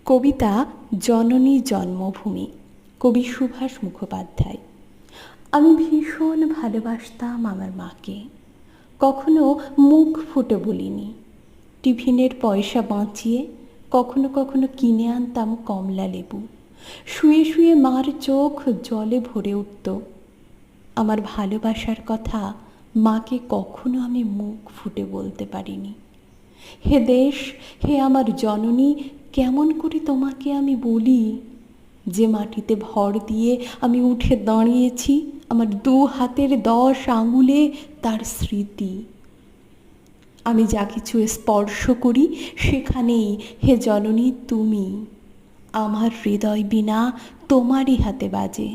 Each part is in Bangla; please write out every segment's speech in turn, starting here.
কবিতা জননী জন্মভূমি, কবি সুভাষ মুখোপাধ্যায়। আমি ভীষণ ভালোবাসতাম আমার মাকে, কখনো মুখ ফুটে বলিনি। টিফিনের পয়সা বাঁচিয়ে কখনো কখনো কিনে আনতাম কমলা লেবু। শুয়ে শুয়ে মার চোখ জলে ভরে উঠত। আমার ভালোবাসার কথা মাকে কখনো আমি মুখ ফুটে বলতে পারিনি। হে দেশ, হে আমার জননী, কেমন করে তোমাকে আমি বলি যে মাটিতে ভর দিয়ে আমি উঠে দাঁড়িয়েছি, আমার 2 হাতের 10 আঙুলে তার স্মৃতি। আমি যা কিছু স্পর্শ করি সেখানেই হে জননী তুমি, আমার হৃদয় বিনা তোমারই হাতে বাজে।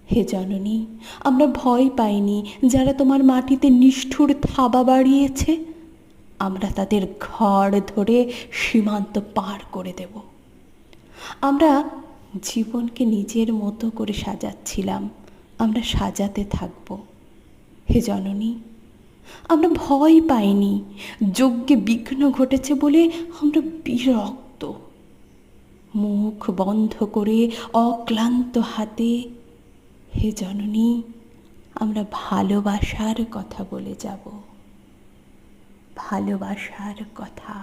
হে জননী, আমরা ভয় পাইনি যারা তোমার মাটিতে নিষ্ঠুর থাবা বাড়িয়েছে। আমরা তাদের ঘর ধরে সীমান্ত পার করে দেব। আমরা জীবনকে নিজের মতো করে সাজাচ্ছিলাম, আমরা সাজাতে থাকব। হে জননী, আমরা ভয় পাইনি, যজ্ঞে বিঘ্ন ঘটেছে বলে আমরা বিরক্ত। মুখ বন্ধ করে অক্লান্ত হাতে হে জননী, আমরা ভালোবাসার কথা বলে যাব, ভালোবাসার কথা।